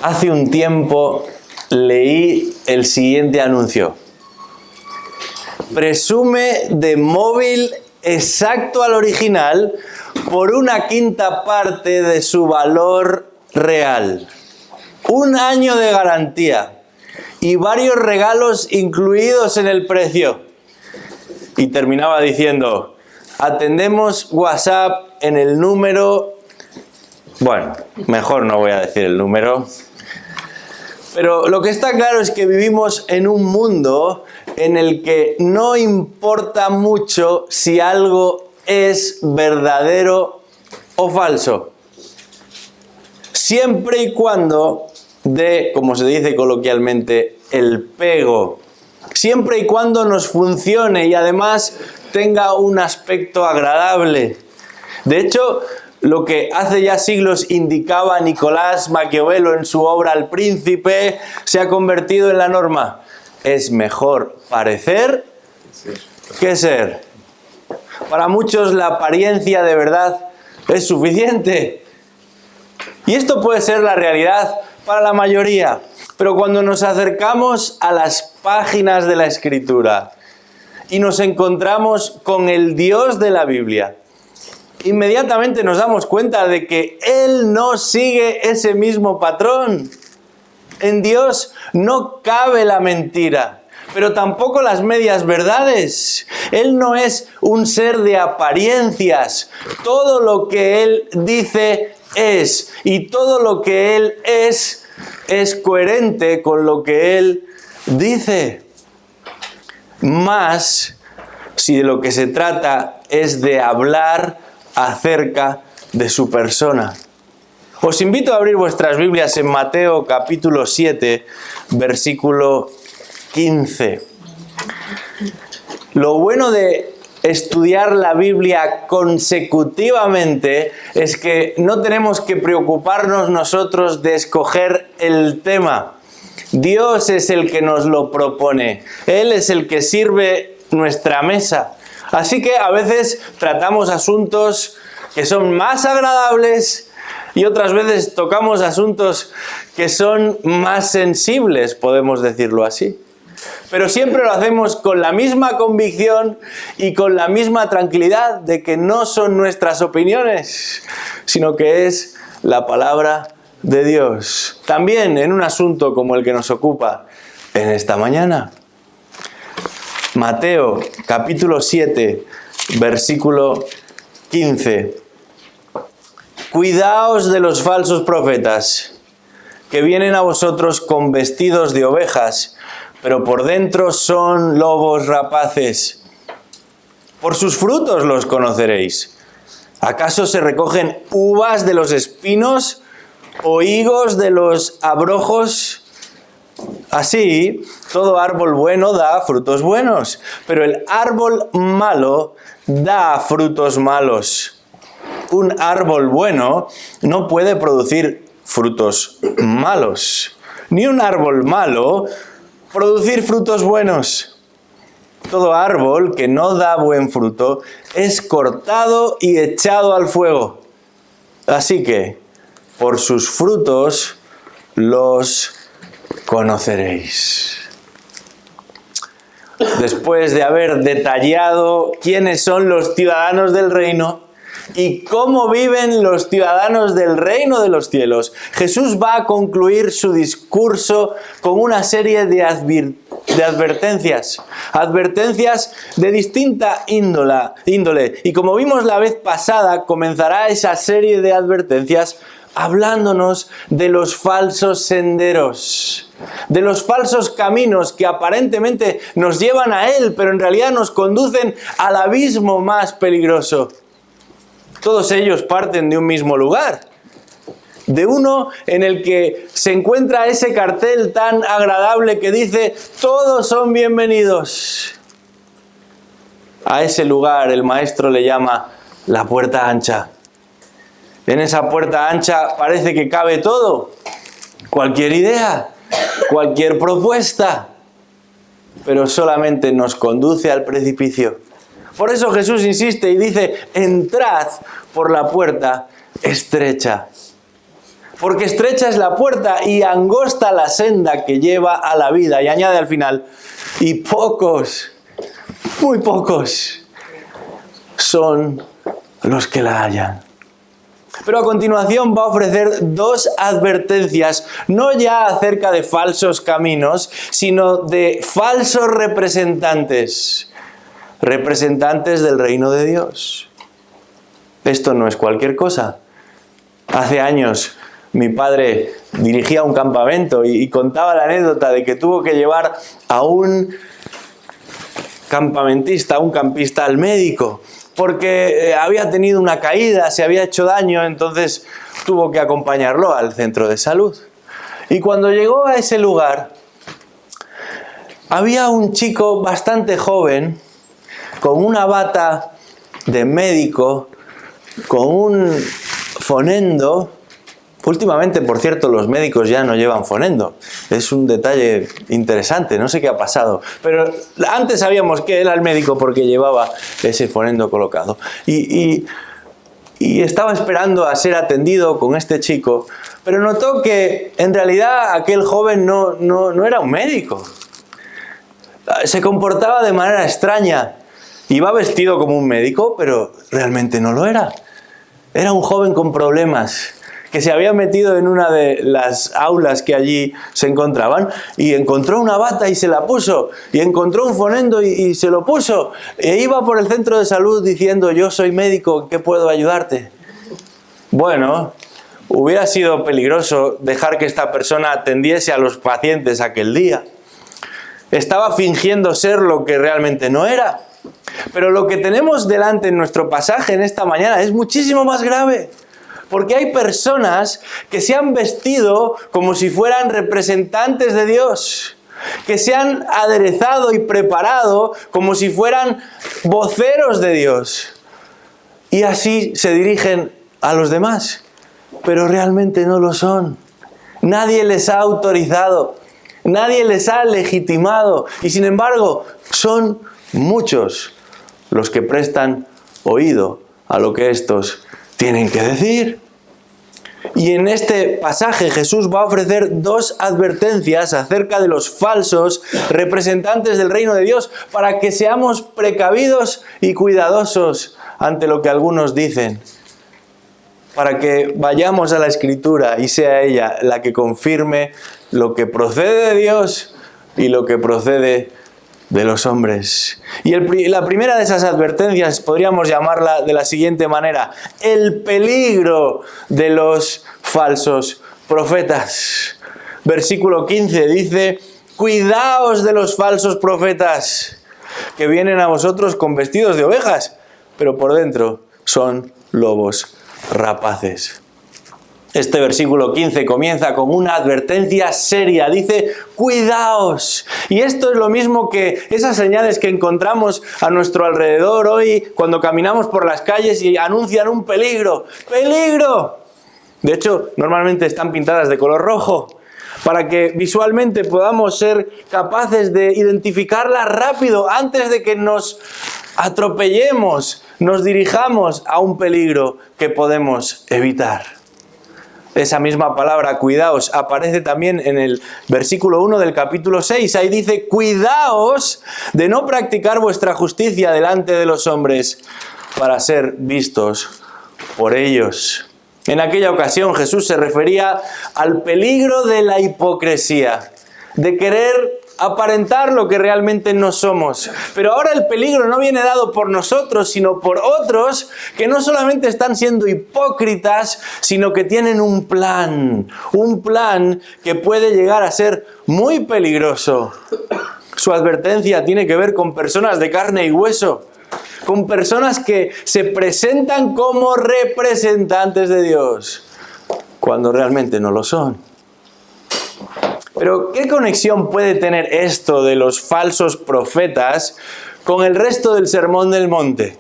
Hace un tiempo leí el siguiente anuncio. Presume de móvil exacto al original por 1/5 parte de su valor real. 1 año de garantía y varios regalos incluidos en el precio. Y terminaba diciendo, atendemos WhatsApp en el número... Bueno, mejor no voy a decir el número. Pero lo que está claro es que vivimos en un mundo en el que no importa mucho si algo es verdadero o falso. Siempre y cuando dé, como se dice coloquialmente, el pego. Siempre y cuando nos funcione y además tenga un aspecto agradable. De hecho, lo que hace ya siglos indicaba Nicolás Maquiavelo en su obra El Príncipe, se ha convertido en la norma. Es mejor parecer que ser. Para muchos la apariencia de verdad es suficiente. Y esto puede ser la realidad para la mayoría. Pero cuando nos acercamos a las páginas de la Escritura y nos encontramos con el Dios de la Biblia, inmediatamente nos damos cuenta de que Él no sigue ese mismo patrón. En Dios no cabe la mentira, pero tampoco las medias verdades. Él no es un ser de apariencias. Todo lo que Él dice es, y todo lo que Él es coherente con lo que Él dice. Más si de lo que se trata es de hablar acerca de su persona. Os invito a abrir vuestras Biblias en Mateo capítulo 7, versículo 15. Lo bueno de estudiar la Biblia consecutivamente es que no tenemos que preocuparnos nosotros de escoger el tema. Dios es el que nos lo propone. Él es el que sirve nuestra mesa. Así que a veces tratamos asuntos que son más agradables y otras veces tocamos asuntos que son más sensibles, podemos decirlo así. Pero siempre lo hacemos con la misma convicción y con la misma tranquilidad de que no son nuestras opiniones, sino que es la palabra de Dios. También en un asunto como el que nos ocupa en esta mañana. Mateo capítulo 7, versículo 15. Cuidaos de los falsos profetas, que vienen a vosotros con vestidos de ovejas, pero por dentro son lobos rapaces. Por sus frutos los conoceréis. ¿Acaso se recogen uvas de los espinos o higos de los abrojos? Así, todo árbol bueno da frutos buenos, pero el árbol malo da frutos malos. Un árbol bueno no puede producir frutos malos, ni un árbol malo producir frutos buenos. Todo árbol que no da buen fruto es cortado y echado al fuego. Así que, por sus frutos los conoceréis. Después de haber detallado quiénes son los ciudadanos del reino y cómo viven los ciudadanos del reino de los cielos, Jesús va a concluir su discurso con una serie de advertencias. Advertencias de distinta índole. Y como vimos la vez pasada, comenzará esa serie de advertencias hablándonos de los falsos senderos, de los falsos caminos que aparentemente nos llevan a Él, pero en realidad nos conducen al abismo más peligroso. Todos ellos parten de un mismo lugar, de uno en el que se encuentra ese cartel tan agradable que dice, todos son bienvenidos. A ese lugar el maestro le llama la puerta ancha. En esa puerta ancha parece que cabe todo, cualquier idea, cualquier propuesta, pero solamente nos conduce al precipicio. Por eso Jesús insiste y dice, entrad por la puerta estrecha. porque estrecha es la puerta y angosta la senda que lleva a la vida. Y añade al final, y pocos, muy pocos, son los que la hallan. Pero a continuación va a ofrecer dos advertencias, no ya acerca de falsos caminos, sino de falsos representantes, representantes del reino de Dios. Esto no es cualquier cosa. Hace años mi padre dirigía un campamento y contaba la anécdota de que tuvo que llevar a un campamentista, a un campista al médico, porque había tenido una caída, se había hecho daño, entonces tuvo que acompañarlo al centro de salud. Y cuando llegó a ese lugar, había un chico bastante joven, con una bata de médico, con un fonendo. Últimamente, por cierto, los médicos ya no llevan fonendo. Es un detalle interesante, no sé qué ha pasado. Pero antes sabíamos que era el médico porque llevaba ese fonendo colocado. Y estaba esperando a ser atendido con este chico, pero notó que en realidad aquel joven no era un médico. Se comportaba de manera extraña. Iba vestido como un médico, pero realmente no lo era. Era un joven con problemas, que se había metido en una de las aulas que allí se encontraban y encontró una bata y se la puso, y encontró un fonendo y se lo puso, e iba por el centro de salud diciendo: yo soy médico, ¿en qué puedo ayudarte? Bueno, hubiera sido peligroso dejar que esta persona atendiese a los pacientes aquel día. Estaba fingiendo ser lo que realmente no era. Pero lo que tenemos delante en nuestro pasaje en esta mañana es muchísimo más grave. Porque hay personas que se han vestido como si fueran representantes de Dios, que se han aderezado y preparado como si fueran voceros de Dios. Y así se dirigen a los demás, pero realmente no lo son. Nadie les ha autorizado, nadie les ha legitimado, y sin embargo son muchos los que prestan oído a lo que estos tienen que decir. Y en este pasaje Jesús va a ofrecer dos advertencias acerca de los falsos representantes del reino de Dios, para que seamos precavidos y cuidadosos ante lo que algunos dicen, para que vayamos a la Escritura y sea ella la que confirme lo que procede de Dios y lo que procede de los hombres. Y la primera de esas advertencias podríamos llamarla de la siguiente manera: el peligro de los falsos profetas. Versículo 15 dice: cuidaos de los falsos profetas, que vienen a vosotros con vestidos de ovejas, pero por dentro son lobos rapaces. Este versículo 15 comienza con una advertencia seria. Dice: cuidaos. Y esto es lo mismo que esas señales que encontramos a nuestro alrededor hoy cuando caminamos por las calles y anuncian un peligro. ¡Peligro! De hecho, normalmente están pintadas de color rojo, para que visualmente podamos ser capaces de identificarlas rápido antes de que nos atropellemos, nos dirijamos a un peligro que podemos evitar. Esa misma palabra, cuidaos, aparece también en el versículo 1 del capítulo 6. Ahí dice: cuidaos de no practicar vuestra justicia delante de los hombres para ser vistos por ellos. En aquella ocasión Jesús se refería al peligro de la hipocresía, de querer aparentar lo que realmente no somos. Pero ahora el peligro no viene dado por nosotros, sino por otros que no solamente están siendo hipócritas, sino que tienen un plan que puede llegar a ser muy peligroso. Su advertencia tiene que ver con personas de carne y hueso, con personas que se presentan como representantes de Dios, cuando realmente no lo son. Pero ¿qué conexión puede tener esto de los falsos profetas con el resto del Sermón del Monte?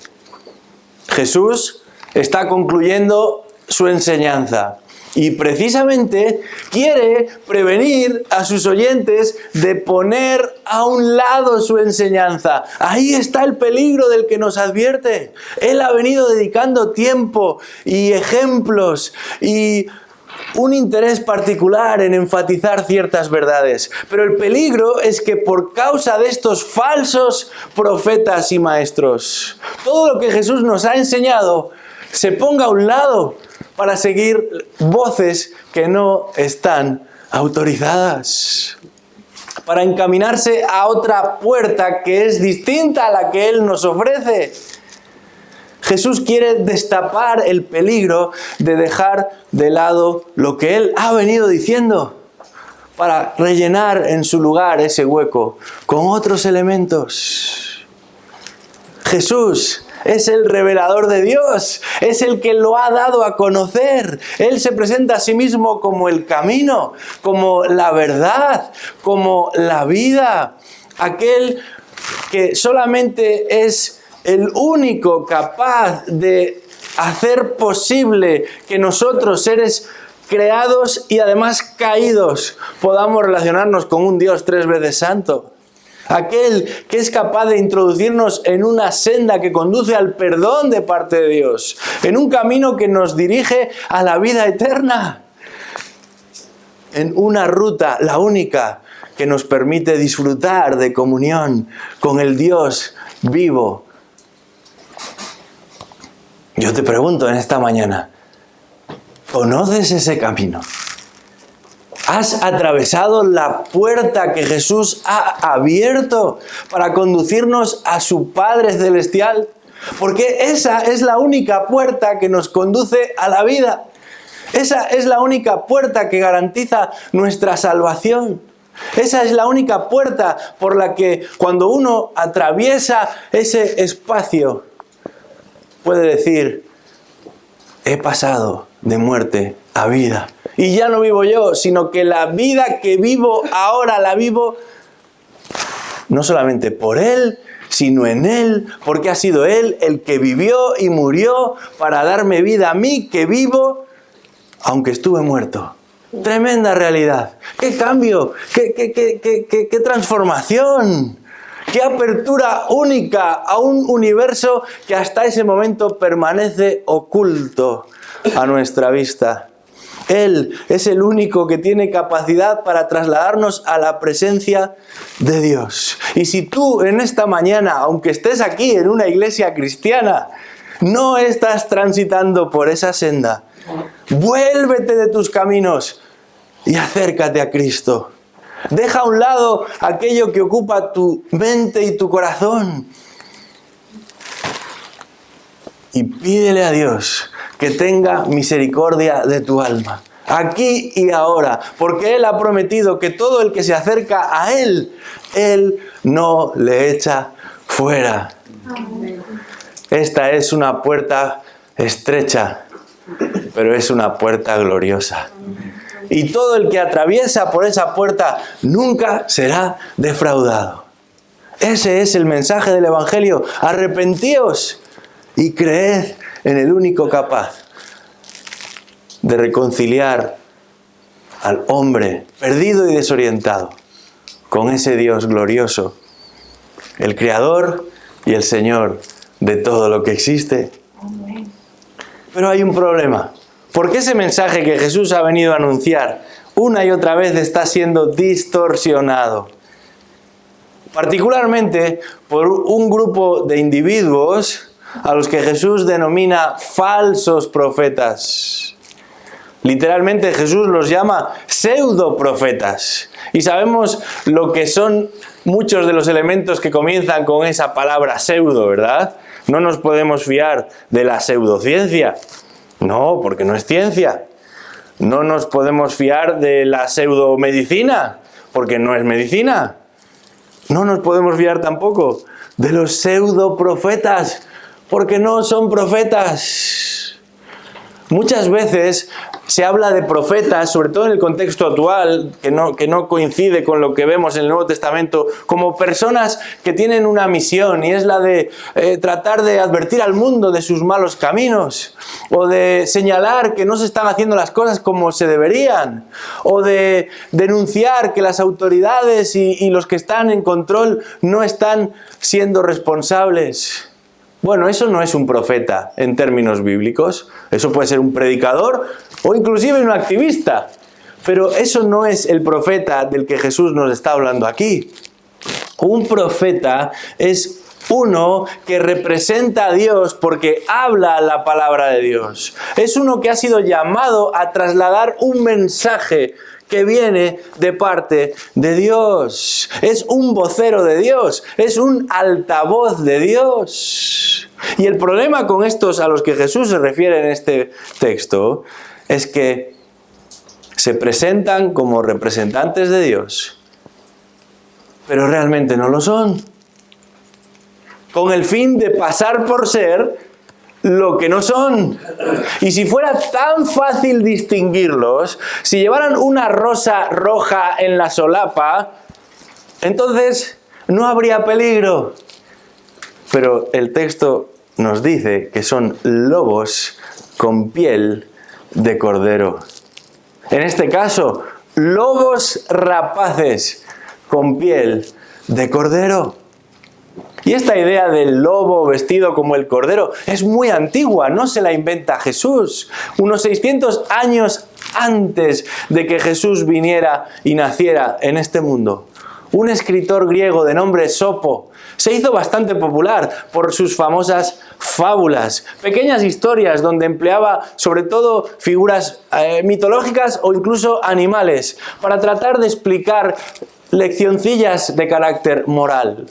Jesús está concluyendo su enseñanza y precisamente quiere prevenir a sus oyentes de poner a un lado su enseñanza. Ahí está el peligro del que nos advierte. Él ha venido dedicando tiempo y ejemplos y un interés particular en enfatizar ciertas verdades. Pero el peligro es que por causa de estos falsos profetas y maestros, todo lo que Jesús nos ha enseñado se ponga a un lado para seguir voces que no están autorizadas, para encaminarse a otra puerta que es distinta a la que Él nos ofrece. Jesús quiere destapar el peligro de dejar de lado lo que Él ha venido diciendo para rellenar en su lugar ese hueco con otros elementos. Jesús es el revelador de Dios, es el que lo ha dado a conocer. Él se presenta a sí mismo como el camino, como la verdad, como la vida. Aquel que solamente es el único capaz de hacer posible que nosotros, seres creados y además caídos, podamos relacionarnos con un Dios 3 veces santo. Aquel que es capaz de introducirnos en una senda que conduce al perdón de parte de Dios, en un camino que nos dirige a la vida eterna, en una ruta, la única, que nos permite disfrutar de comunión con el Dios vivo. Yo te pregunto en esta mañana, ¿conoces ese camino? ¿Has atravesado la puerta que Jesús ha abierto para conducirnos a su Padre Celestial? Porque esa es la única puerta que nos conduce a la vida. Esa es la única puerta que garantiza nuestra salvación. Esa es la única puerta por la que cuando uno atraviesa ese espacio puede decir, he pasado de muerte a vida. Y ya no vivo yo, sino que la vida que vivo ahora la vivo no solamente por Él, sino en Él, porque ha sido Él el que vivió y murió para darme vida a mí, que vivo, aunque estuve muerto. Tremenda realidad. ¡Qué cambio! ¡Qué transformación! ¡Qué apertura única a un universo que hasta ese momento permanece oculto a nuestra vista! Él es el único que tiene capacidad para trasladarnos a la presencia de Dios. Y si tú en esta mañana, aunque estés aquí en una iglesia cristiana, no estás transitando por esa senda, vuélvete de tus caminos y acércate a Cristo. Deja a un lado aquello que ocupa tu mente y tu corazón y pídele a Dios que tenga misericordia de tu alma, aquí y ahora, porque Él ha prometido que todo el que se acerca a Él, Él no le echa fuera. Esta es una puerta estrecha, pero es una puerta gloriosa. Y todo el que atraviesa por esa puerta nunca será defraudado. Ese es el mensaje del Evangelio. Arrepentíos y creed en el único capaz de reconciliar al hombre perdido y desorientado con ese Dios glorioso, el Creador y el Señor de todo lo que existe. Pero hay un problema, porque ese mensaje que Jesús ha venido a anunciar una y otra vez está siendo distorsionado, particularmente por un grupo de individuos a los que Jesús denomina falsos profetas. Literalmente Jesús los llama pseudoprofetas. Y sabemos lo que son muchos de los elementos que comienzan con esa palabra pseudo, ¿verdad? No nos podemos fiar de la pseudociencia. No, porque no es ciencia. No nos podemos fiar de la pseudomedicina, porque no es medicina. No nos podemos fiar tampoco de los pseudoprofetas, porque no son profetas. Muchas veces se habla de profetas, sobre todo en el contexto actual, que no coincide con lo que vemos en el Nuevo Testamento, como personas que tienen una misión, y es la de tratar de advertir al mundo de sus malos caminos, o de señalar que no se están haciendo las cosas como se deberían, o de denunciar que las autoridades y los que están en control no están siendo responsables. Bueno, eso no es un profeta en términos bíblicos. Eso puede ser un predicador o inclusive un activista. Pero eso no es el profeta del que Jesús nos está hablando aquí. Un profeta es uno que representa a Dios porque habla la palabra de Dios. Es uno que ha sido llamado a trasladar un mensaje que viene de parte de Dios. Es un vocero de Dios. Es un altavoz de Dios. Y el problema con estos a los que Jesús se refiere en este texto es que se presentan como representantes de Dios, pero realmente no lo son, con el fin de pasar por ser lo que no son. Y si fuera tan fácil distinguirlos, si llevaran una rosa roja en la solapa, entonces no habría peligro. Pero el texto nos dice que son lobos con piel de cordero. En este caso, lobos rapaces con piel de cordero. Y esta idea del lobo vestido como el cordero es muy antigua, no se la inventa Jesús. Unos 600 años antes de que Jesús viniera y naciera en este mundo, un escritor griego de nombre Sopo se hizo bastante popular por sus famosas fábulas, pequeñas historias donde empleaba sobre todo figuras mitológicas o incluso animales para tratar de explicar leccioncillas de carácter moral.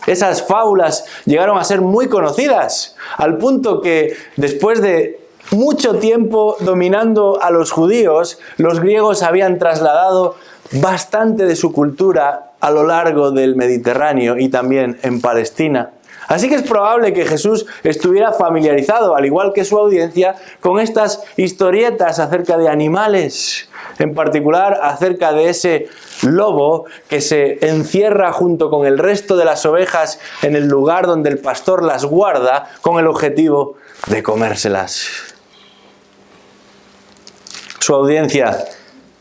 Esas fábulas llegaron a ser muy conocidas, al punto que después de mucho tiempo dominando a los judíos, los griegos habían trasladado bastante de su cultura a lo largo del Mediterráneo y también en Palestina. Así que es probable que Jesús estuviera familiarizado, al igual que su audiencia, con estas historietas acerca de animales, en particular acerca de ese lobo que se encierra junto con el resto de las ovejas en el lugar donde el pastor las guarda con el objetivo de comérselas. Su audiencia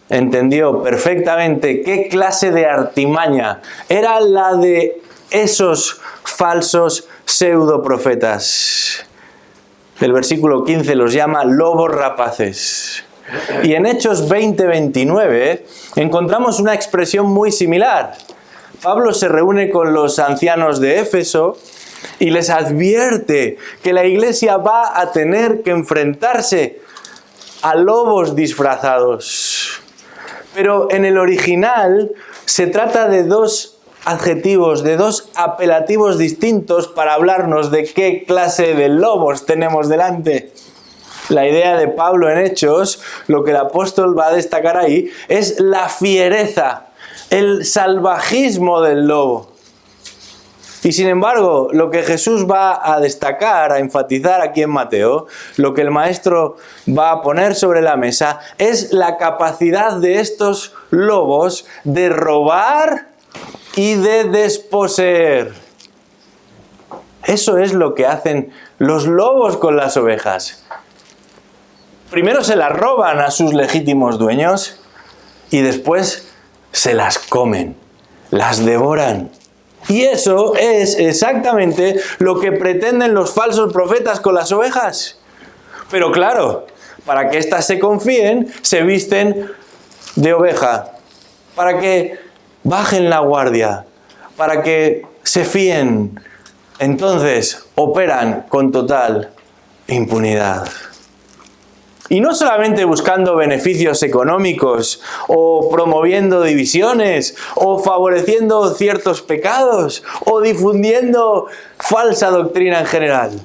entendió perfectamente qué clase de artimaña era la de esos falsos pseudoprofetas. El versículo 15 los llama lobos rapaces. Y en Hechos 20:29 encontramos una expresión muy similar. Pablo se reúne con los ancianos de Éfeso y les advierte que la iglesia va a tener que enfrentarse a lobos disfrazados. Pero en el original se trata de dos adjetivos, de dos apelativos distintos para hablarnos de qué clase de lobos tenemos delante. La idea de Pablo en Hechos, lo que el apóstol va a destacar ahí, es la fiereza, el salvajismo del lobo. Y sin embargo, lo que Jesús va a destacar, a enfatizar aquí en Mateo, lo que el maestro va a poner sobre la mesa, es la capacidad de estos lobos de robar y de desposeer. Eso es lo que hacen los lobos con las ovejas. Primero se las roban a sus legítimos dueños y después se las comen, las devoran. Y eso es exactamente lo que pretenden los falsos profetas con las ovejas. Pero claro, para que éstas se confíen, se visten de oveja, para que bajen la guardia, para que se fíen. Entonces operan con total impunidad. Y no solamente buscando beneficios económicos, o promoviendo divisiones, o favoreciendo ciertos pecados, o difundiendo falsa doctrina en general.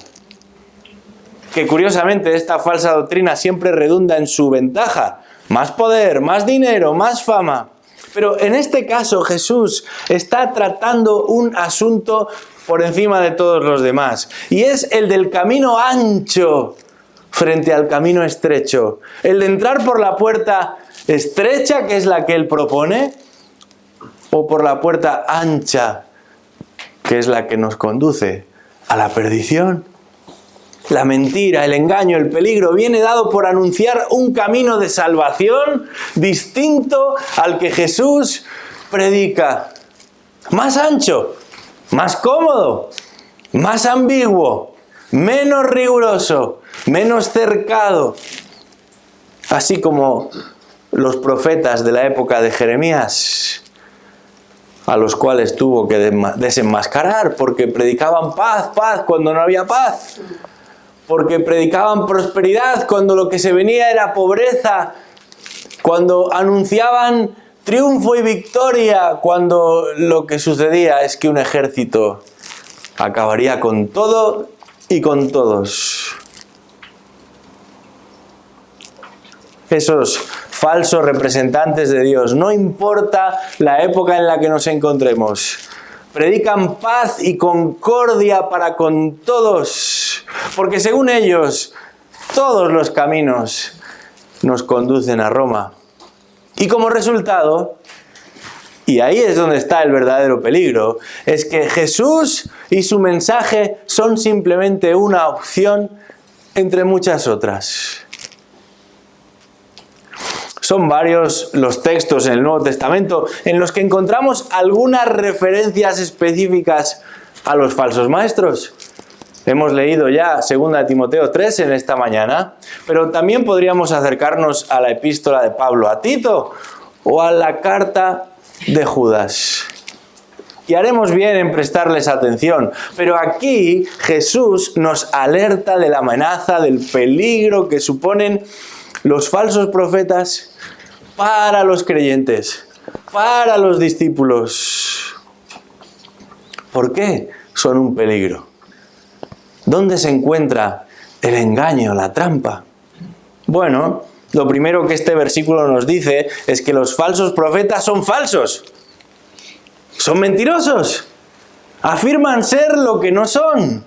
Que curiosamente esta falsa doctrina siempre redunda en su ventaja. Más poder, más dinero, más fama. Pero en este caso Jesús está tratando un asunto por encima de todos los demás. Y es el del camino ancho frente al camino estrecho. El de entrar por la puerta estrecha, que es la que Él propone, o por la puerta ancha, que es la que nos conduce a la perdición. La mentira, el engaño, el peligro viene dado por anunciar un camino de salvación distinto al que Jesús predica. Más ancho, más cómodo, más ambiguo. menos riguroso, menos cercado. Así como los profetas de la época de Jeremías, a los cuales tuvo que desenmascarar porque predicaban paz, paz cuando no había paz, porque predicaban prosperidad cuando lo que se venía era pobreza, cuando anunciaban triunfo y victoria, cuando lo que sucedía es que un ejército acabaría con todo y con todos. Esos falsos representantes de Dios, no importa la época en la que nos encontremos, predican paz y concordia para con todos, porque según ellos, todos los caminos nos conducen a Roma. Y como resultado, y ahí es donde está el verdadero peligro, es que Jesús y su mensaje son simplemente una opción entre muchas otras. Son varios los textos en el Nuevo Testamento en los que encontramos algunas referencias específicas a los falsos maestros. Hemos leído ya 2 Timoteo 3 en esta mañana, pero también podríamos acercarnos a la epístola de Pablo a Tito o a la carta de Judas. Y haremos bien en prestarles atención, pero aquí Jesús nos alerta de la amenaza, del peligro que suponen los falsos profetas para los creyentes, para los discípulos. ¿Por qué son un peligro? ¿Dónde se encuentra el engaño, la trampa? Bueno, lo primero que este versículo nos dice es que los falsos profetas son falsos. Son mentirosos. Afirman ser lo que no son.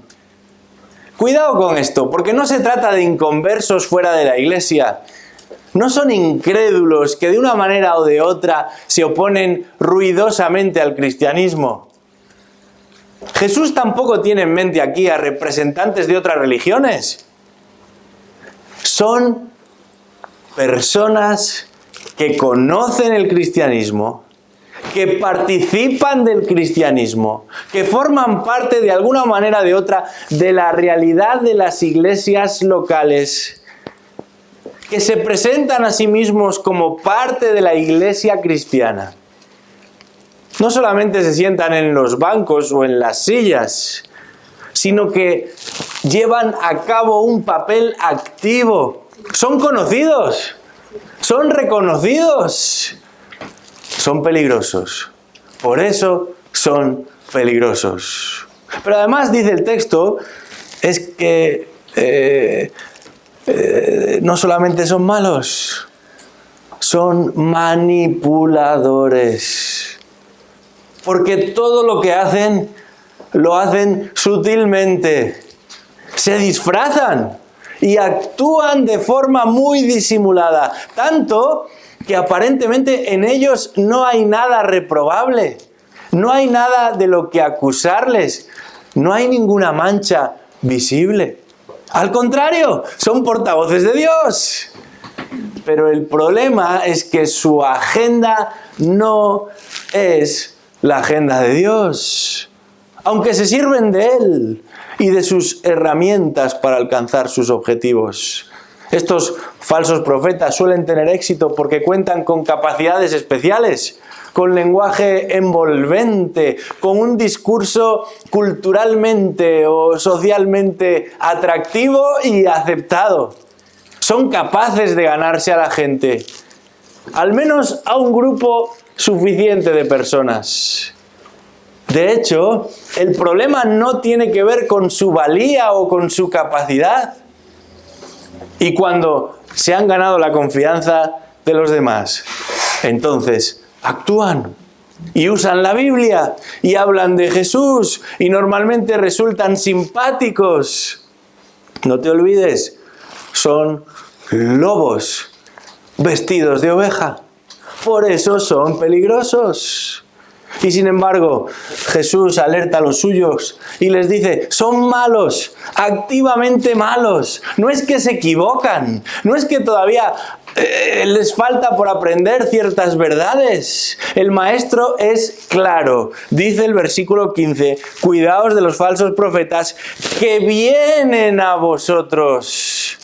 Cuidado con esto, porque no se trata de inconversos fuera de la iglesia. No son incrédulos que de una manera o de otra se oponen ruidosamente al cristianismo. Jesús tampoco tiene en mente aquí a representantes de otras religiones. Son personas que conocen el cristianismo, que participan del cristianismo, que forman parte de alguna manera o de otra de la realidad de las iglesias locales, que se presentan a sí mismos como parte de la iglesia cristiana. No solamente se sientan en los bancos o en las sillas, sino que llevan a cabo un papel activo. Son conocidos, son reconocidos, son peligrosos. Por eso son peligrosos. Pero además dice el texto, es que no solamente son malos, son manipuladores. Porque todo lo que hacen, lo hacen sutilmente. Se disfrazan y actúan de forma muy disimulada. Tanto que aparentemente en ellos no hay nada reprobable. No hay nada de lo que acusarles. No hay ninguna mancha visible. Al contrario, son portavoces de Dios. Pero el problema es que su agenda no es la agenda de Dios. Aunque se sirven de Él y de sus herramientas para alcanzar sus objetivos. Estos falsos profetas suelen tener éxito porque cuentan con capacidades especiales, con lenguaje envolvente, con un discurso culturalmente o socialmente atractivo y aceptado. Son capaces de ganarse a la gente, al menos a un grupo suficiente de personas. De hecho, el problema no tiene que ver con su valía o con su capacidad. Y cuando se han ganado la confianza de los demás, entonces actúan y usan la Biblia y hablan de Jesús y normalmente resultan simpáticos. No te olvides, son lobos vestidos de oveja. Por eso son peligrosos. Y sin embargo, Jesús alerta a los suyos y les dice, son malos, activamente malos. No es que se equivocan, no es que todavía les falta por aprender ciertas verdades. El maestro es claro. Dice el versículo 15, cuidaos de los falsos profetas que vienen a vosotros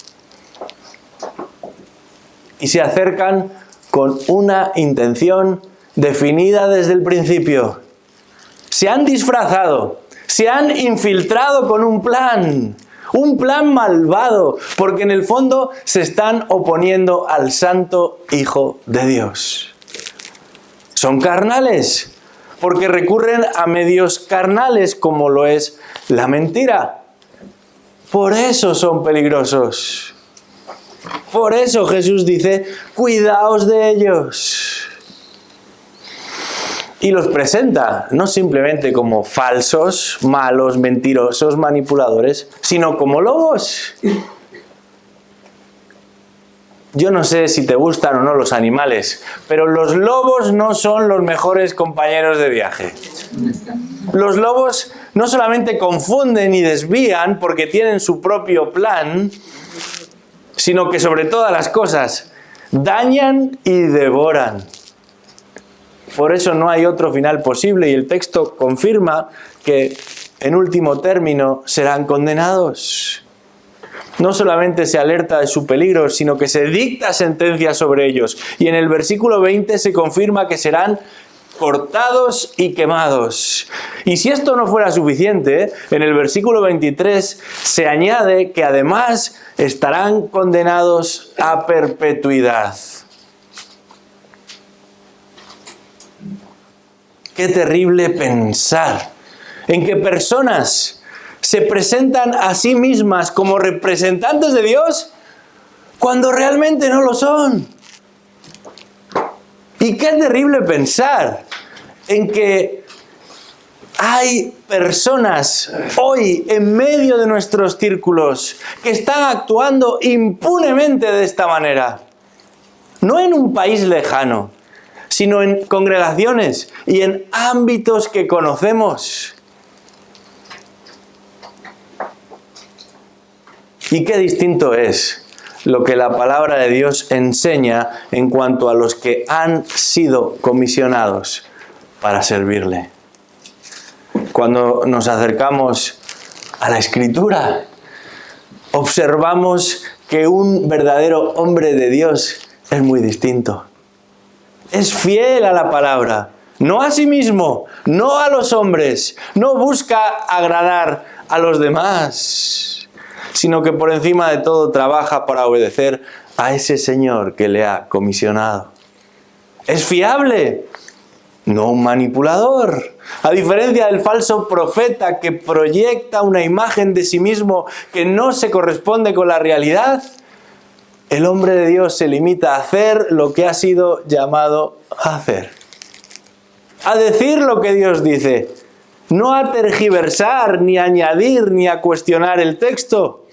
y se acercan con una intención definida desde el principio. Se han disfrazado, se han infiltrado con un plan malvado, porque en el fondo se están oponiendo al Santo Hijo de Dios. Son carnales, porque recurren a medios carnales, como lo es la mentira. Por eso son peligrosos. Por eso Jesús dice, cuidaos de ellos. Y los presenta no simplemente como falsos, malos, mentirosos, manipuladores, sino como lobos. Yo no sé si te gustan o no los animales, pero los lobos no son los mejores compañeros de viaje. Los lobos no solamente confunden y desvían porque tienen su propio plan, sino que sobre todas las cosas dañan y devoran. Por eso no hay otro final posible y el texto confirma que en último término serán condenados. No solamente se alerta de su peligro, sino que se dicta sentencia sobre ellos. Y en el versículo 20 se confirma que serán cortados y quemados. Y si esto no fuera suficiente, en el versículo 23 se añade que además estarán condenados a perpetuidad. Qué terrible pensar en que personas se presentan a sí mismas como representantes de Dios cuando realmente no lo son. Y qué terrible pensar en que hay personas hoy en medio de nuestros círculos que están actuando impunemente de esta manera. No en un país lejano, sino en congregaciones y en ámbitos que conocemos. Y qué distinto es lo que la palabra de Dios enseña en cuanto a los que han sido comisionados para servirle. Cuando nos acercamos a la Escritura, observamos que un verdadero hombre de Dios es muy distinto. Es fiel a la palabra, no a sí mismo, no a los hombres, no busca agradar a los demás, sino que por encima de todo trabaja para obedecer a ese Señor que le ha comisionado. Es fiable, no un manipulador. A diferencia del falso profeta que proyecta una imagen de sí mismo que no se corresponde con la realidad, el hombre de Dios se limita a hacer lo que ha sido llamado a hacer. A decir lo que Dios dice. No a tergiversar, ni a añadir, ni a cuestionar el texto.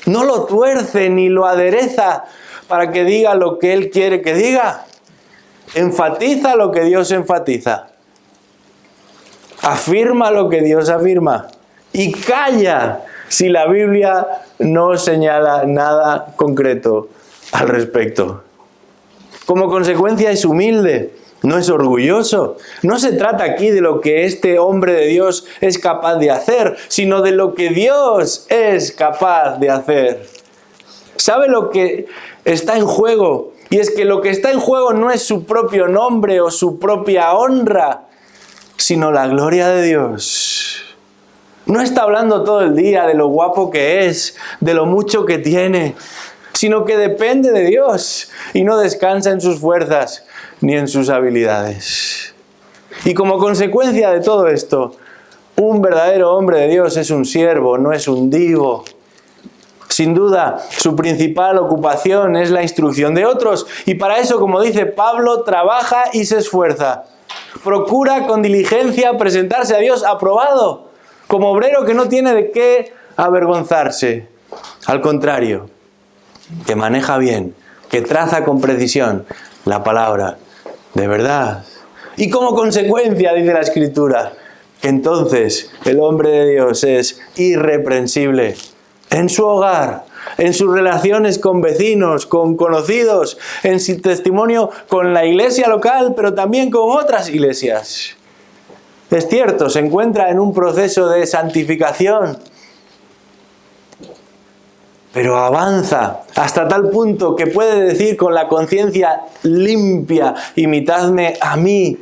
No lo tuerce, ni lo adereza para que diga lo que Él quiere que diga. Enfatiza lo que Dios enfatiza. Afirma lo que Dios afirma. Y calla si la Biblia no señala nada concreto al respecto. Como consecuencia es humilde, no es orgulloso. No se trata aquí de lo que este hombre de Dios es capaz de hacer, sino de lo que Dios es capaz de hacer. ¿Sabe lo que está en juego? Y es que lo que está en juego no es su propio nombre o su propia honra, sino la gloria de Dios. No está hablando todo el día de lo guapo que es, de lo mucho que tiene, sino que depende de Dios y no descansa en sus fuerzas ni en sus habilidades. Y como consecuencia de todo esto, un verdadero hombre de Dios es un siervo, no es un divo. Sin duda, su principal ocupación es la instrucción de otros, y para eso, como dice Pablo, trabaja y se esfuerza. Procura con diligencia presentarse a Dios aprobado, como obrero que no tiene de qué avergonzarse. Al contrario, que maneja bien, que traza con precisión la palabra de verdad. Y como consecuencia, dice la Escritura, que entonces el hombre de Dios es irreprensible en su hogar, en sus relaciones con vecinos, con conocidos, en su testimonio con la iglesia local, pero también con otras iglesias. Es cierto, se encuentra en un proceso de santificación, pero avanza hasta tal punto que puede decir con la conciencia limpia: imitadme a mí,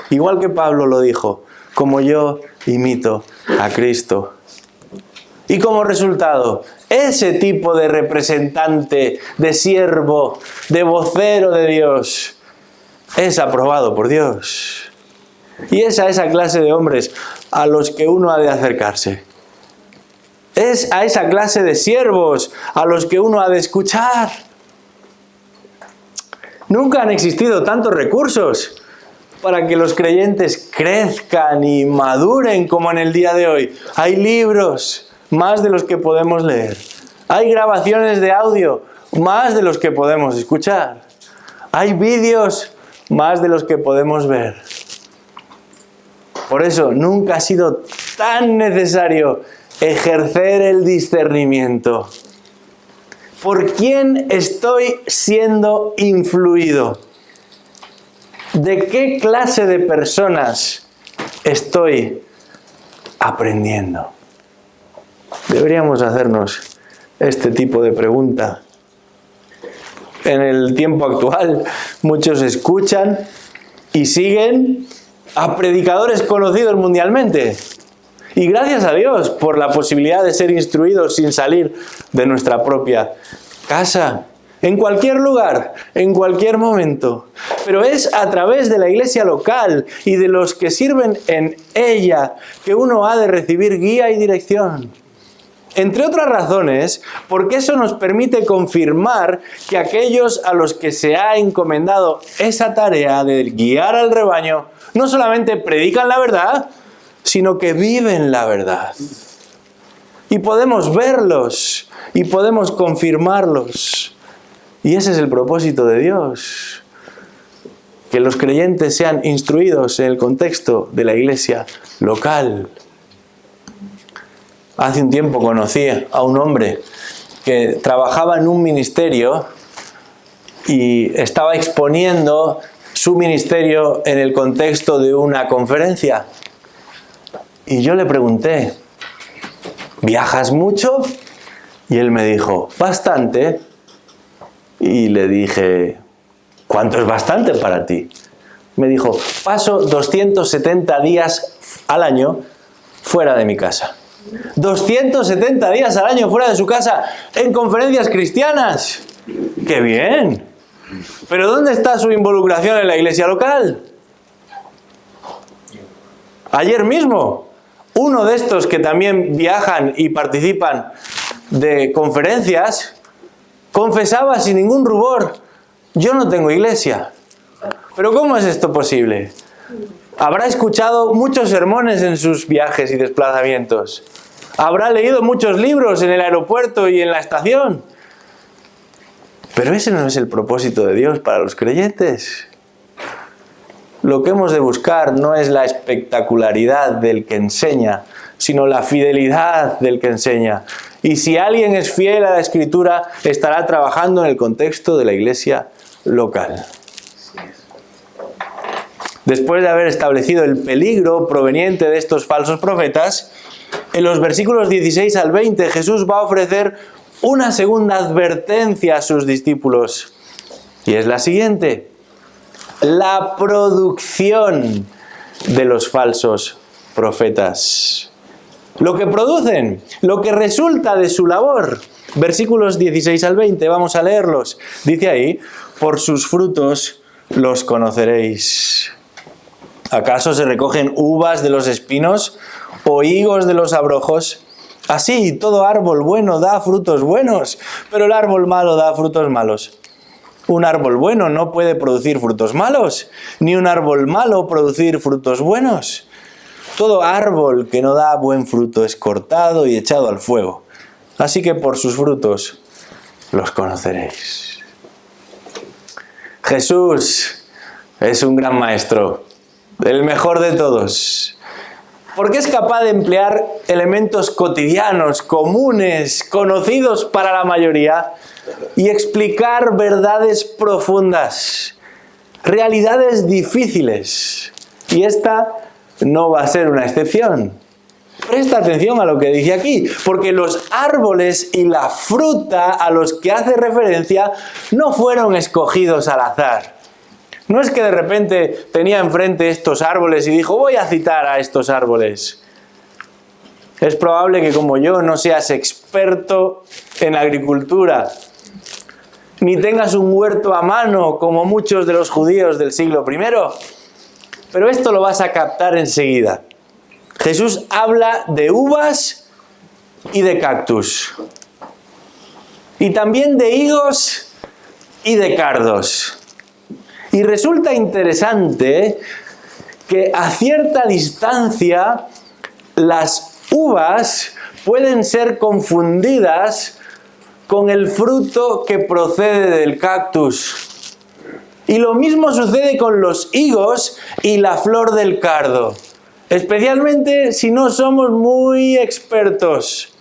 igual que Pablo lo dijo, como yo imito a Cristo. Y como resultado, ese tipo de representante, de siervo, de vocero de Dios, es aprobado por Dios. Y es a esa clase de hombres a los que uno ha de acercarse. Es a esa clase de siervos a los que uno ha de escuchar. Nunca han existido tantos recursos para que los creyentes crezcan y maduren como en el día de hoy. Hay libros, más de los que podemos leer. Hay grabaciones de audio, más de los que podemos escuchar. Hay vídeos, más de los que podemos ver. Por eso nunca ha sido tan necesario ejercer el discernimiento. ¿Por quién estoy siendo influido? ¿De qué clase de personas estoy aprendiendo? Deberíamos hacernos este tipo de pregunta. En el tiempo actual, muchos escuchan y siguen a predicadores conocidos mundialmente. Y gracias a Dios por la posibilidad de ser instruidos sin salir de nuestra propia casa. En cualquier lugar, en cualquier momento. Pero es a través de la iglesia local y de los que sirven en ella que uno ha de recibir guía y dirección. Entre otras razones, porque eso nos permite confirmar que aquellos a los que se ha encomendado esa tarea de guiar al rebaño no solamente predican la verdad, sino que viven la verdad. Y podemos verlos y podemos confirmarlos. Y ese es el propósito de Dios. Que los creyentes sean instruidos en el contexto de la iglesia local. Hace un tiempo conocí a un hombre que trabajaba en un ministerio y estaba exponiendo su ministerio en el contexto de una conferencia. Y yo le pregunté, ¿viajas mucho? Y él me dijo, bastante. Y le dije, ¿cuánto es bastante para ti? Me dijo, paso 270 días al año fuera de mi casa. 270 días al año fuera de su casa en conferencias cristianas. ¡Qué bien! ¿Pero dónde está su involucración en la iglesia local? Ayer mismo, uno de estos que también viajan y participan de conferencias confesaba sin ningún rubor, yo no tengo iglesia. ¿Pero cómo es esto posible? Habrá escuchado muchos sermones en sus viajes y desplazamientos. Habrá leído muchos libros en el aeropuerto y en la estación. Pero ese no es el propósito de Dios para los creyentes. Lo que hemos de buscar no es la espectacularidad del que enseña, sino la fidelidad del que enseña. Y si alguien es fiel a la Escritura, estará trabajando en el contexto de la iglesia local. Después de haber establecido el peligro proveniente de estos falsos profetas, en los versículos 16 al 20 Jesús va a ofrecer una segunda advertencia a sus discípulos. Y es la siguiente: la producción de los falsos profetas. Lo que producen, lo que resulta de su labor. Versículos 16 al 20, vamos a leerlos. Dice ahí, por sus frutos los conoceréis. ¿Acaso se recogen uvas de los espinos o higos de los abrojos? Así, todo árbol bueno da frutos buenos, pero el árbol malo da frutos malos. Un árbol bueno no puede producir frutos malos, ni un árbol malo producir frutos buenos. Todo árbol que no da buen fruto es cortado y echado al fuego. Así que por sus frutos los conoceréis. Jesús es un gran maestro, el mejor de todos. Porque es capaz de emplear elementos cotidianos, comunes, conocidos para la mayoría, y explicar verdades profundas, realidades difíciles. Y esta no va a ser una excepción. Presta atención a lo que dice aquí, porque los árboles y la fruta a los que hace referencia no fueron escogidos al azar. No es que de repente tenía enfrente estos árboles y dijo, voy a citar a estos árboles. Es probable que como yo no seas experto en agricultura, ni tengas un huerto a mano como muchos de los judíos del siglo I, pero esto lo vas a captar enseguida. Jesús habla de uvas y de cactus. Y también de higos y de cardos. Y resulta interesante que a cierta distancia las uvas pueden ser confundidas con el fruto que procede del cactus. Y lo mismo sucede con los higos y la flor del cardo. Especialmente si no somos muy expertos.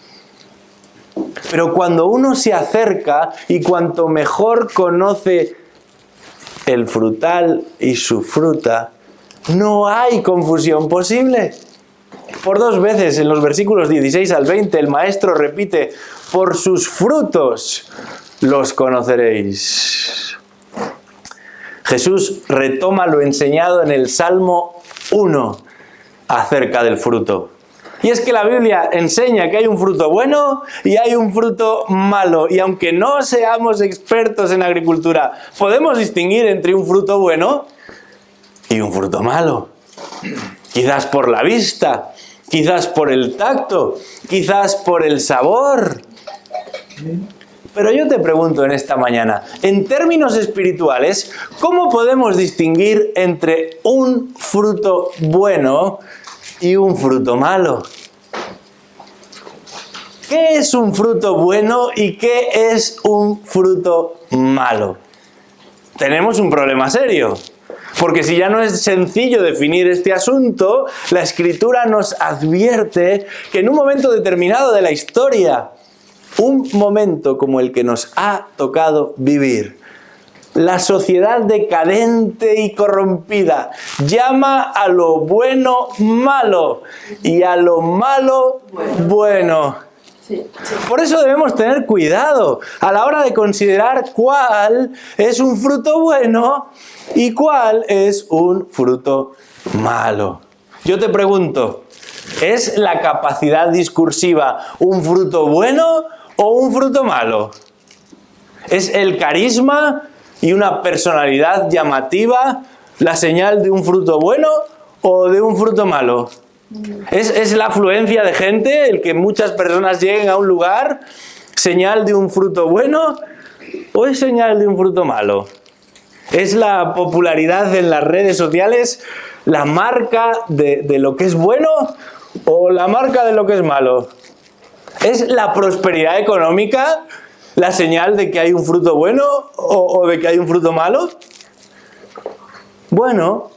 Pero cuando uno se acerca y cuanto mejor conoce el frutal y su fruta, no hay confusión posible. Por 2 veces en los versículos 16 al 20 el maestro repite, por sus frutos los conoceréis. Jesús retoma lo enseñado en el Salmo 1 acerca del fruto. Y es que la Biblia enseña que hay un fruto bueno y hay un fruto malo. Y aunque no seamos expertos en agricultura, podemos distinguir entre un fruto bueno y un fruto malo. Quizás por la vista, quizás por el tacto, quizás por el sabor. Pero yo te pregunto en esta mañana, en términos espirituales, ¿cómo podemos distinguir entre un fruto bueno y un fruto malo? ¿Qué es un fruto bueno y qué es un fruto malo? Tenemos un problema serio. Porque si ya no es sencillo definir este asunto, la Escritura nos advierte que en un momento determinado de la historia, un momento como el que nos ha tocado vivir, la sociedad decadente y corrompida llama a lo bueno malo y a lo malo bueno. Por eso debemos tener cuidado a la hora de considerar cuál es un fruto bueno y cuál es un fruto malo. Yo te pregunto, ¿es la capacidad discursiva un fruto bueno o un fruto malo? ¿Es el carisma y una personalidad llamativa la señal de un fruto bueno o de un fruto malo? ¿Es la afluencia de gente, el que muchas personas lleguen a un lugar, señal de un fruto bueno o es señal de un fruto malo? ¿Es la popularidad en las redes sociales la marca de lo que es bueno o la marca de lo que es malo? ¿Es la prosperidad económica la señal de que hay un fruto bueno o de que hay un fruto malo? Bueno,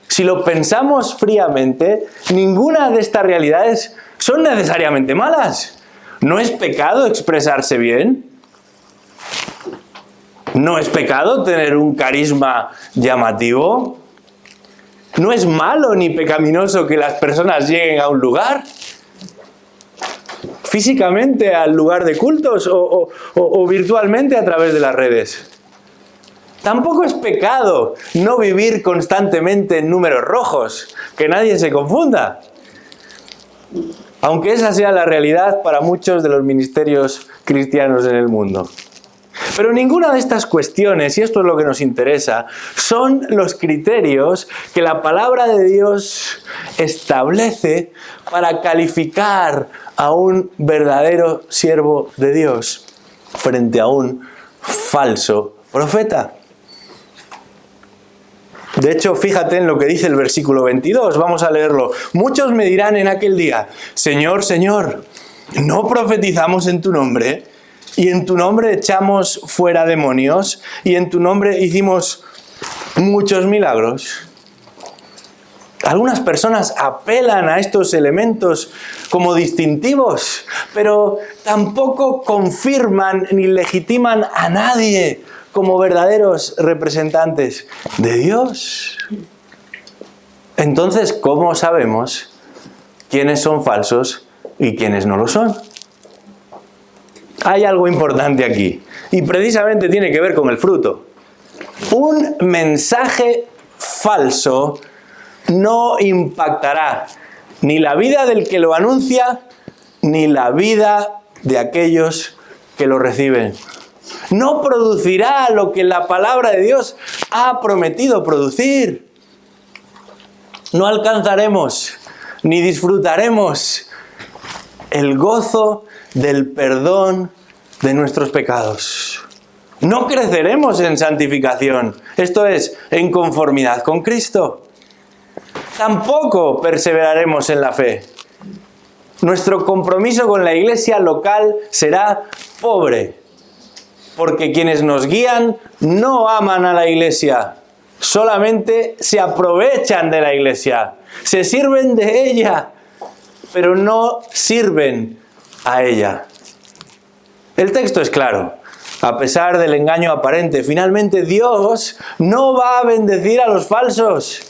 si lo pensamos fríamente, ninguna de estas realidades son necesariamente malas. ¿No es pecado expresarse bien? ¿No es pecado tener un carisma llamativo? ¿No es malo ni pecaminoso que las personas lleguen a un lugar? Físicamente al lugar de cultos o virtualmente a través de las redes. Tampoco es pecado no vivir constantemente en números rojos, que nadie se confunda. Aunque esa sea la realidad para muchos de los ministerios cristianos en el mundo. Pero ninguna de estas cuestiones, y esto es lo que nos interesa, son los criterios que la palabra de Dios establece para calificar a un verdadero siervo de Dios frente a un falso profeta. De hecho, fíjate en lo que dice el versículo 22, vamos a leerlo. Muchos me dirán en aquel día, Señor, Señor, ¿no profetizamos en tu nombre? Y en tu nombre echamos fuera demonios, y en tu nombre hicimos muchos milagros. Algunas personas apelan a estos elementos como distintivos, pero tampoco confirman ni legitiman a nadie como verdaderos representantes de Dios. Entonces, ¿cómo sabemos quiénes son falsos y quiénes no lo son? Hay algo importante aquí, y precisamente tiene que ver con el fruto. Un mensaje falso no impactará ni la vida del que lo anuncia, ni la vida de aquellos que lo reciben. No producirá lo que la palabra de Dios ha prometido producir. No alcanzaremos ni disfrutaremos el gozo del perdón de nuestros pecados. No creceremos en santificación, esto es, en conformidad con Cristo. Tampoco perseveraremos en la fe. Nuestro compromiso con la iglesia local será pobre, porque quienes nos guían no aman a la iglesia, solamente se aprovechan de la iglesia, se sirven de ella, pero no sirven a ella. El texto es claro. A pesar del engaño aparente, finalmente Dios no va a bendecir a los falsos.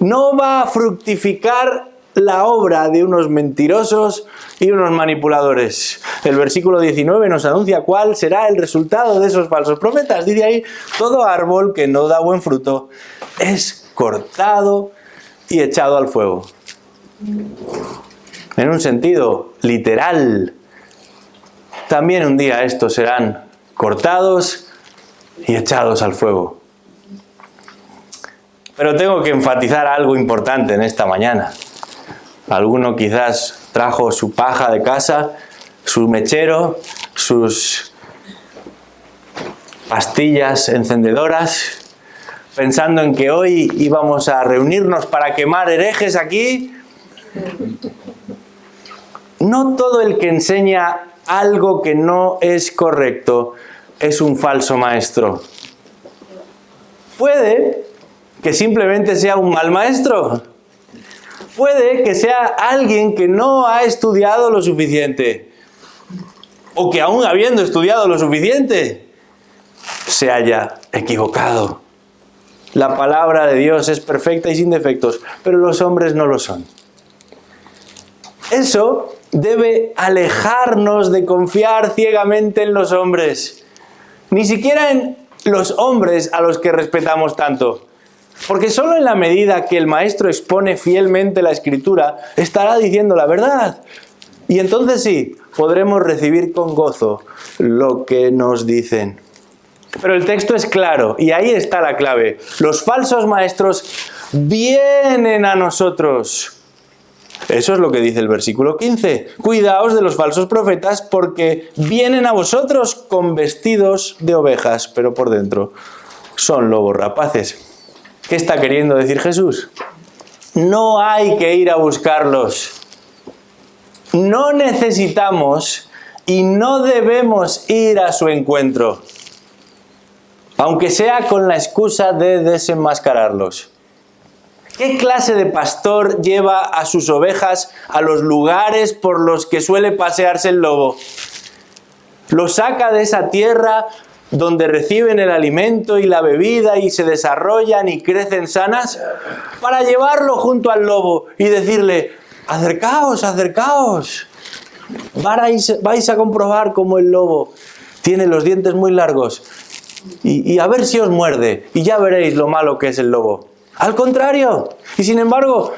No va a fructificar la obra de unos mentirosos y unos manipuladores. El versículo 19 nos anuncia cuál será el resultado de esos falsos profetas. Dice ahí, todo árbol que no da buen fruto es cortado y echado al fuego. En un sentido literal, también un día estos serán cortados y echados al fuego. Pero tengo que enfatizar algo importante en esta mañana. Alguno quizás trajo su paja de casa, su mechero, sus pastillas encendedoras, pensando en que hoy íbamos a reunirnos para quemar herejes aquí. No todo el que enseña algo que no es correcto es un falso maestro. Puede que simplemente sea un mal maestro. Puede que sea alguien que no ha estudiado lo suficiente. O que aún habiendo estudiado lo suficiente, se haya equivocado. La palabra de Dios es perfecta y sin defectos, pero los hombres no lo son. Eso debe alejarnos de confiar ciegamente en los hombres. Ni siquiera en los hombres a los que respetamos tanto. Porque solo en la medida que el maestro expone fielmente la Escritura, estará diciendo la verdad. Y entonces sí, podremos recibir con gozo lo que nos dicen. Pero el texto es claro, y ahí está la clave. Los falsos maestros vienen a nosotros. Eso es lo que dice el versículo 15. Cuidaos de los falsos profetas porque vienen a vosotros con vestidos de ovejas, pero por dentro son lobos rapaces. ¿Qué está queriendo decir Jesús? No hay que ir a buscarlos. No necesitamos y no debemos ir a su encuentro, aunque sea con la excusa de desenmascararlos. ¿Qué clase de pastor lleva a sus ovejas a los lugares por los que suele pasearse el lobo? ¿Lo saca de esa tierra donde reciben el alimento y la bebida y se desarrollan y crecen sanas, para llevarlo junto al lobo y decirle, acercaos, acercaos? Vais a comprobar cómo el lobo tiene los dientes muy largos y a ver si os muerde y ya veréis lo malo que es el lobo. Al contrario, y sin embargo,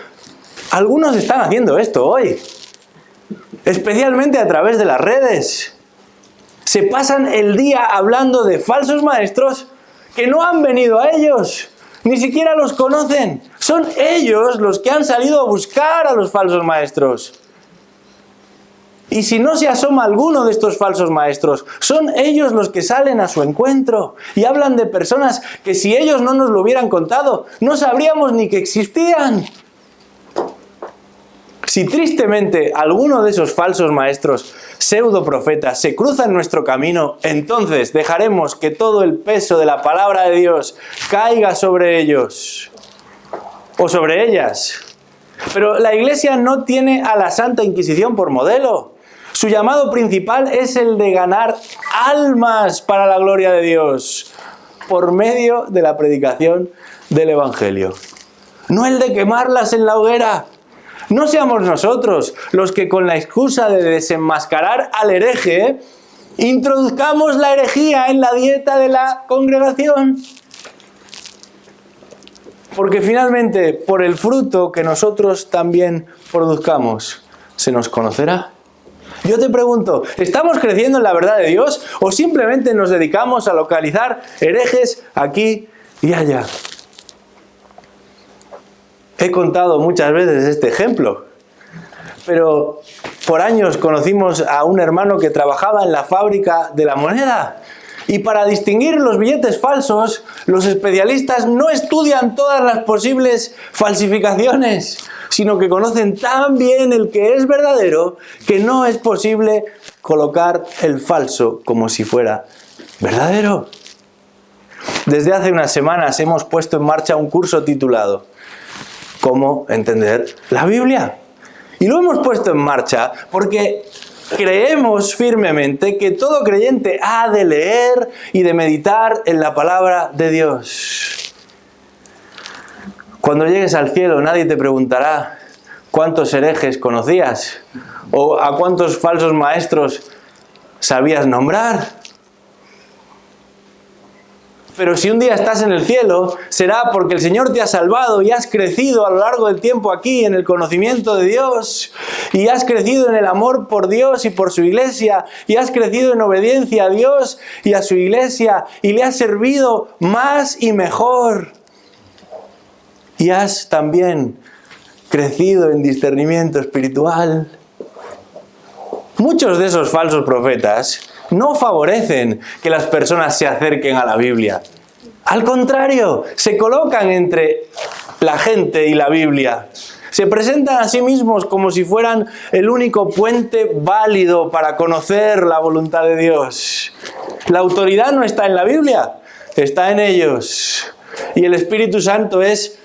algunos están haciendo esto hoy, especialmente a través de las redes. Se pasan el día hablando de falsos maestros que no han venido a ellos, ni siquiera los conocen. Son ellos los que han salido a buscar a los falsos maestros. Y si no se asoma alguno de estos falsos maestros, son ellos los que salen a su encuentro y hablan de personas que si ellos no nos lo hubieran contado, no sabríamos ni que existían. Si tristemente alguno de esos falsos maestros, pseudoprofetas, se cruza en nuestro camino, entonces dejaremos que todo el peso de la palabra de Dios caiga sobre ellos. o sobre ellas. Pero la Iglesia no tiene a la Santa Inquisición por modelo. Su llamado principal es el de ganar almas para la gloria de Dios por medio de la predicación del Evangelio. No el de quemarlas en la hoguera. No seamos nosotros los que con la excusa de desenmascarar al hereje introduzcamos la herejía en la dieta de la congregación. Porque finalmente, por el fruto que nosotros también produzcamos, se nos conocerá. Yo te pregunto, ¿estamos creciendo en la verdad de Dios o simplemente nos dedicamos a localizar herejes aquí y allá? He contado muchas veces este ejemplo, pero por años conocimos a un hermano que trabajaba en la fábrica de la moneda. Y para distinguir los billetes falsos, los especialistas no estudian todas las posibles falsificaciones, sino que conocen tan bien el que es verdadero que no es posible colocar el falso como si fuera verdadero. Desde hace unas semanas hemos puesto en marcha un curso titulado ¿Cómo entender la Biblia? Y lo hemos puesto en marcha porque creemos firmemente que todo creyente ha de leer y de meditar en la palabra de Dios. Cuando llegues al cielo nadie te preguntará cuántos herejes conocías o a cuántos falsos maestros sabías nombrar. Pero si un día estás en el cielo, será porque el Señor te ha salvado y has crecido a lo largo del tiempo aquí en el conocimiento de Dios, y has crecido en el amor por Dios y por su iglesia, y has crecido en obediencia a Dios y a su iglesia, y le has servido más y mejor. Y has también crecido en discernimiento espiritual. Muchos de esos falsos profetas no favorecen que las personas se acerquen a la Biblia. Al contrario, se colocan entre la gente y la Biblia. Se presentan a sí mismos como si fueran el único puente válido para conocer la voluntad de Dios. La autoridad no está en la Biblia, está en ellos. Y el Espíritu Santo es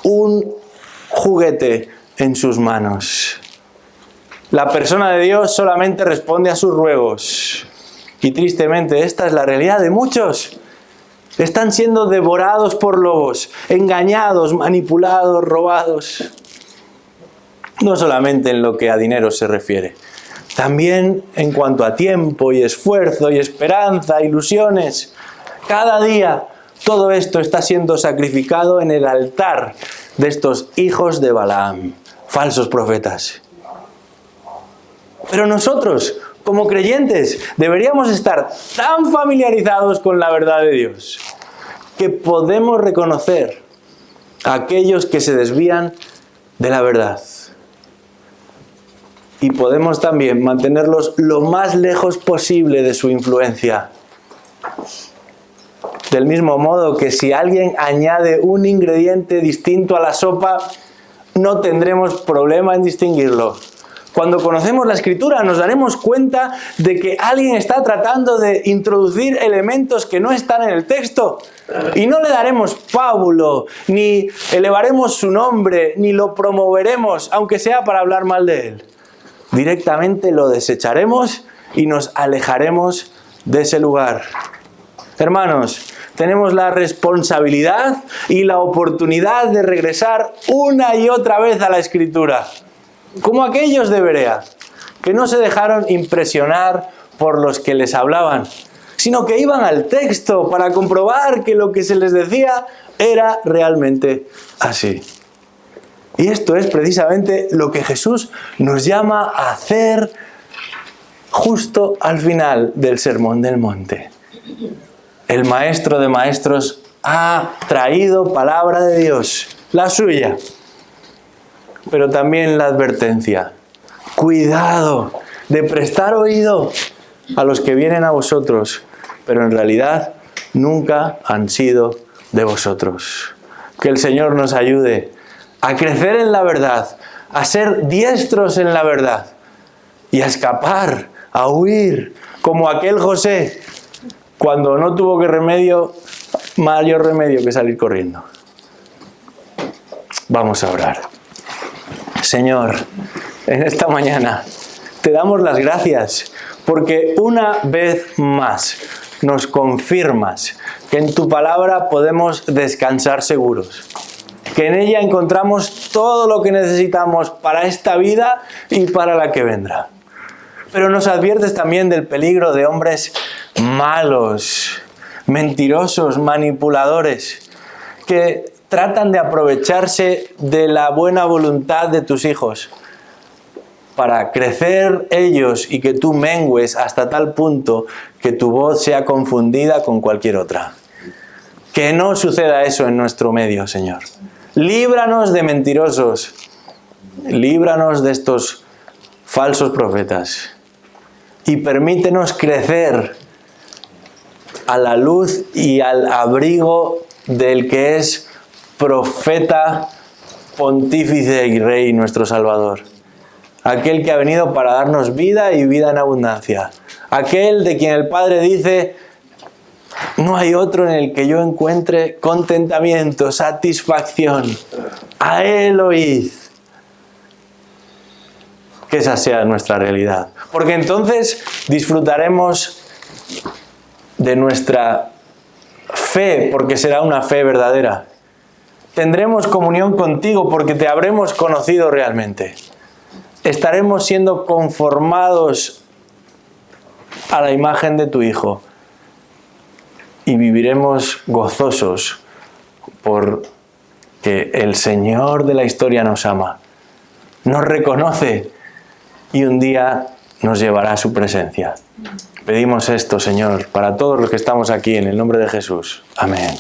un juguete en sus manos. La persona de Dios solamente responde a sus ruegos. Y tristemente, esta es la realidad de muchos. Están siendo devorados por lobos, engañados, manipulados, robados. No solamente en lo que a dinero se refiere, también en cuanto a tiempo y esfuerzo y esperanza, ilusiones. Cada día todo esto está siendo sacrificado en el altar de estos hijos de Balaam, falsos profetas. Pero nosotros, como creyentes, deberíamos estar tan familiarizados con la verdad de Dios que podemos reconocer a aquellos que se desvían de la verdad. Y podemos también mantenerlos lo más lejos posible de su influencia. Del mismo modo que si alguien añade un ingrediente distinto a la sopa, no tendremos problema en distinguirlo. Cuando conocemos la Escritura nos daremos cuenta de que alguien está tratando de introducir elementos que no están en el texto. Y no le daremos pábulo, ni elevaremos su nombre, ni lo promoveremos, aunque sea para hablar mal de él. Directamente lo desecharemos y nos alejaremos de ese lugar. Hermanos, tenemos la responsabilidad y la oportunidad de regresar una y otra vez a la Escritura. Como aquellos de Berea, que no se dejaron impresionar por los que les hablaban, sino que iban al texto para comprobar que lo que se les decía era realmente así. Y esto es precisamente lo que Jesús nos llama a hacer justo al final del Sermón del Monte. El Maestro de Maestros ha traído palabra de Dios, la suya. Pero también la advertencia. Cuidado de prestar oído a los que vienen a vosotros, pero en realidad nunca han sido de vosotros. Que el Señor nos ayude a crecer en la verdad, a ser diestros en la verdad y a escapar, a huir, como aquel José, cuando no tuvo mayor remedio que salir corriendo. Vamos a orar. Señor, en esta mañana te damos las gracias porque una vez más nos confirmas que en tu palabra podemos descansar seguros, que en ella encontramos todo lo que necesitamos para esta vida y para la que vendrá. Pero nos adviertes también del peligro de hombres malos, mentirosos, manipuladores, que tratan de aprovecharse de la buena voluntad de tus hijos para crecer ellos y que tú mengues hasta tal punto que tu voz sea confundida con cualquier otra. Que no suceda eso en nuestro medio, Señor. Líbranos de mentirosos, líbranos de estos falsos profetas y permítenos crecer a la luz y al abrigo del que es profeta, pontífice y rey, nuestro Salvador. Aquel que ha venido para darnos vida y vida en abundancia. Aquel de quien el Padre dice: no hay otro en el que yo encuentre contentamiento, satisfacción. A Él oíd. Que esa sea nuestra realidad. Porque entonces disfrutaremos de nuestra fe, porque será una fe verdadera. Tendremos comunión contigo porque te habremos conocido realmente. Estaremos siendo conformados a la imagen de tu Hijo y viviremos gozosos porque el Señor de la historia nos ama, nos reconoce y un día nos llevará a su presencia. Pedimos esto, Señor, para todos los que estamos aquí, en el nombre de Jesús. Amén.